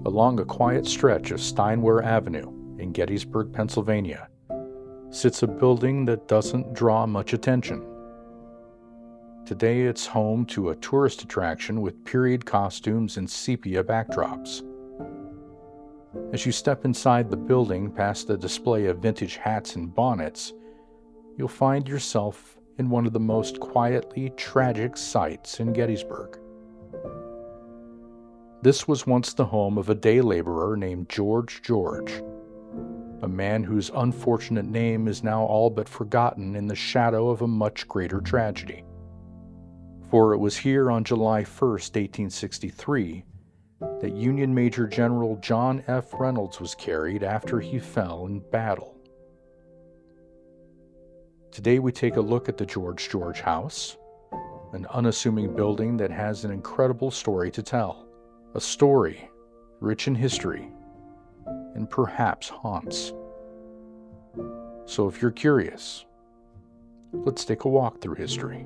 Along a quiet stretch of Steinwehr Avenue in Gettysburg, Pennsylvania, sits a building that doesn't draw much attention. Today it's home to a tourist attraction with period costumes and sepia backdrops. As you step inside the building past a display of vintage hats and bonnets, you'll find yourself in one of the most quietly tragic sights in Gettysburg. This was once the home of a day laborer named George, a man whose unfortunate name is now all but forgotten in the shadow of a much greater tragedy. For it was here on July 1st, 1863, that Union Major General John F. Reynolds was carried after he fell in battle. Today we take a look at the George House, an unassuming building that has an incredible story to tell, a story rich in history and perhaps haunts. So if you're curious, let's take a walk through history.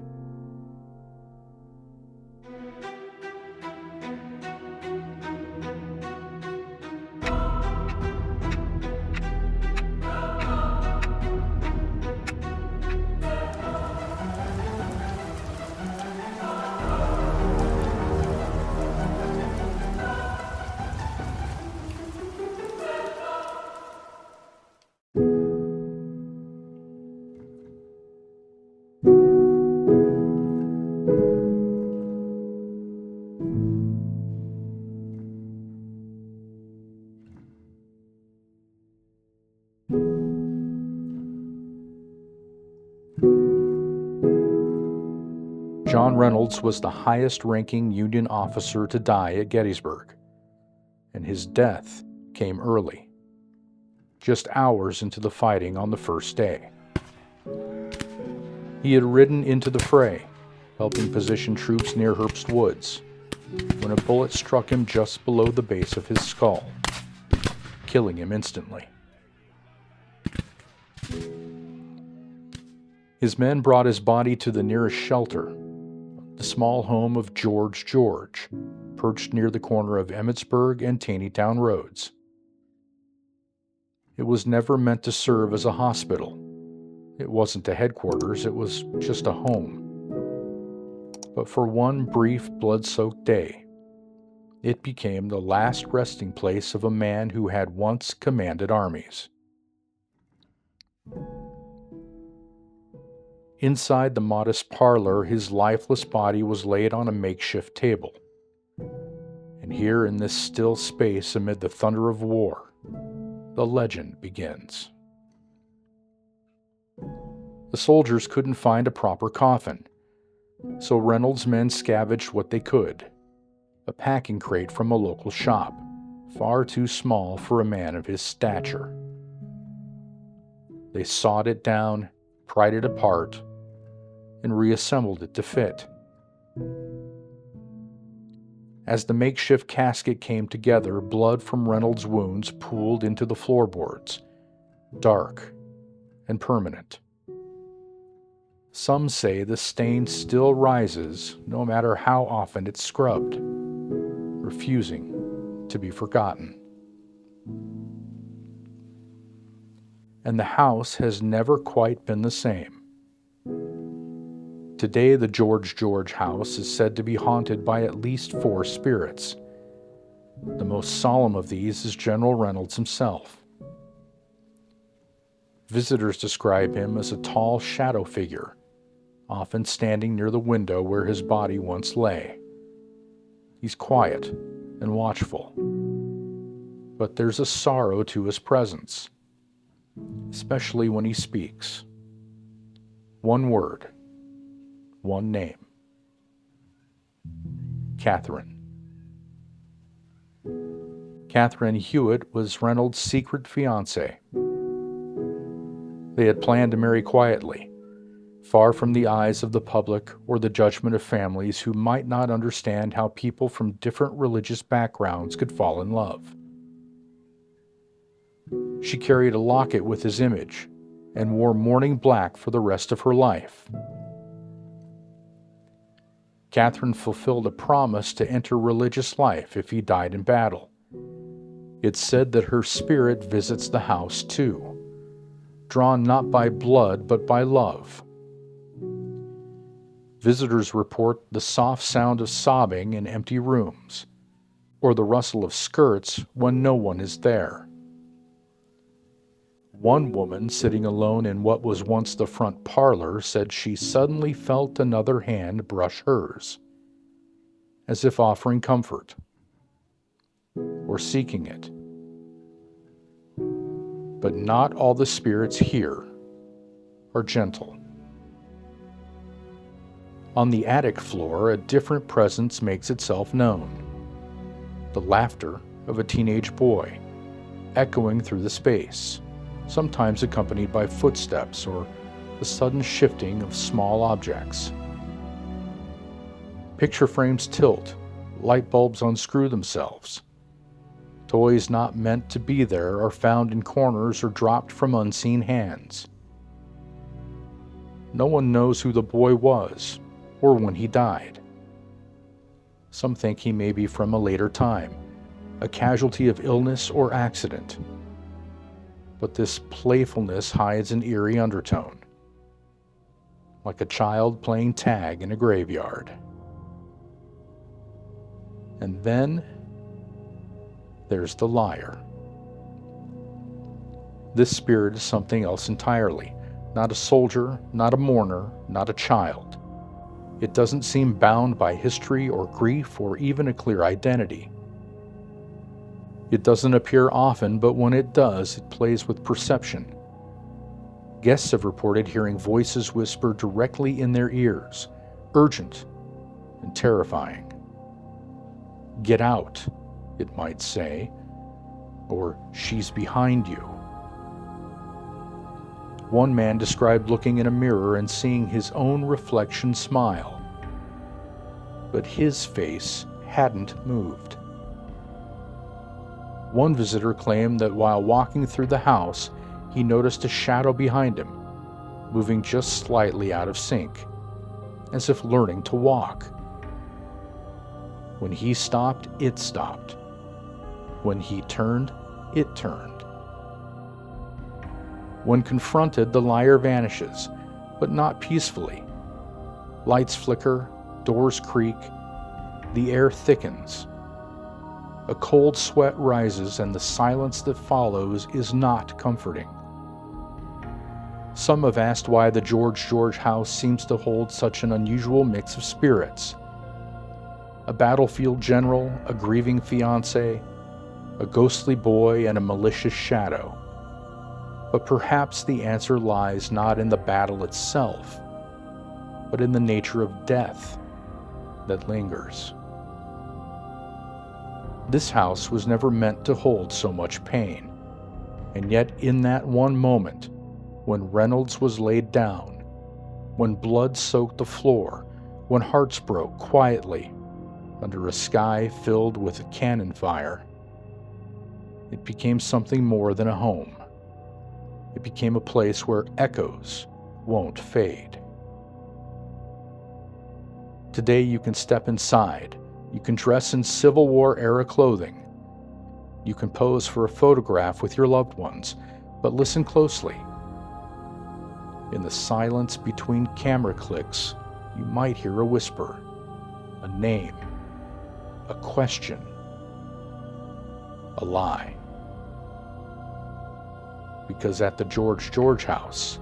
John Reynolds was the highest-ranking Union officer to die at Gettysburg, and his death came early, just hours into the fighting on the first day. He had ridden into the fray, helping position troops near Herbst Woods, when a bullet struck him just below the base of his skull, killing him instantly. His men brought his body to the nearest shelter, the small home of George, perched near the corner of Emmitsburg and Taneytown roads. It was never meant to serve as a hospital. It wasn't a headquarters, it was just a home. But for one brief, blood-soaked day, it became the last resting place of a man who had once commanded armies. Inside the modest parlor, his lifeless body was laid on a makeshift table. And here in this still space amid the thunder of war, the legend begins. The soldiers couldn't find a proper coffin, so Reynolds' men scavenged what they could. A packing crate from a local shop, far too small for a man of his stature. They sawed it down, pried it apart, and reassembled it to fit. As the makeshift casket came together, blood from Reynolds' wounds pooled into the floorboards, dark and permanent. Some say the stain still rises no matter how often it's scrubbed, refusing to be forgotten. And the house has never quite been the same. Today, the George house is said to be haunted by at least 4 spirits. The most solemn of these is General Reynolds himself. Visitors describe him as a tall shadow figure, often standing near the window where his body once lay. He's quiet and watchful, but there's a sorrow to his presence, especially when he speaks. One word. One name. Catherine. Catherine Hewitt was Reynolds' secret fiancé. They had planned to marry quietly, far from the eyes of the public or the judgment of families who might not understand how people from different religious backgrounds could fall in love. She carried a locket with his image and wore mourning black for the rest of her life. Catherine fulfilled a promise to enter religious life if he died in battle, It's said that her spirit visits the house too, drawn not by blood but by love. Visitors report the soft sound of sobbing in empty rooms, or the rustle of skirts when no one is there. One woman sitting alone in what was once the front parlor said she suddenly felt another hand brush hers, as if offering comfort, or seeking it. But not all the spirits here are gentle. On the attic floor, a different presence makes itself known. The laughter of a teenage boy, echoing through the space, sometimes accompanied by footsteps or the sudden shifting of small objects. Picture frames tilt, light bulbs unscrew themselves. Toys not meant to be there are found in corners or dropped from unseen hands. No one knows who the boy was or when he died. Some think he may be from a later time, a casualty of illness or accident. But this playfulness hides an eerie undertone, like a child playing tag in a graveyard. And then there's the liar. This spirit is something else entirely, not a soldier, not a mourner, not a child. It doesn't seem bound by history or grief or even a clear identity. It doesn't appear often, but when it does, it plays with perception. Guests have reported hearing voices whisper directly in their ears, urgent and terrifying. "Get out," it might say, or "she's behind you." One man described looking in a mirror and seeing his own reflection smile, but his face hadn't moved. One visitor claimed that while walking through the house, he noticed a shadow behind him, moving just slightly out of sync, as if learning to walk. When he stopped, it stopped. When he turned, it turned. When confronted, the liar vanishes, but not peacefully. Lights flicker, doors creak, the air thickens. A cold sweat rises, and the silence that follows is not comforting. Some have asked why the George house seems to hold such an unusual mix of spirits. A battlefield general, a grieving fiancé, a ghostly boy, and a malicious shadow. But perhaps the answer lies not in the battle itself, but in the nature of death that lingers. This house was never meant to hold so much pain, and yet in that one moment, when Reynolds was laid down, when blood soaked the floor, when hearts broke quietly under a sky filled with cannon fire, it became something more than a home. It became a place where echoes won't fade. Today you can step inside. You can dress in Civil War era clothing. You can pose for a photograph with your loved ones, but listen closely. In the silence between camera clicks, you might hear a whisper, a name, a question, a lie. Because at the George house,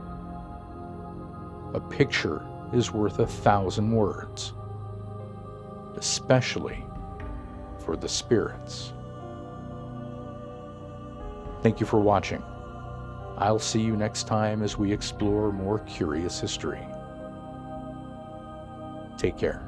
a picture is worth 1,000 words, especially for the spirits. Thank you for watching. I'll see you next time as we explore more curious history. Take care.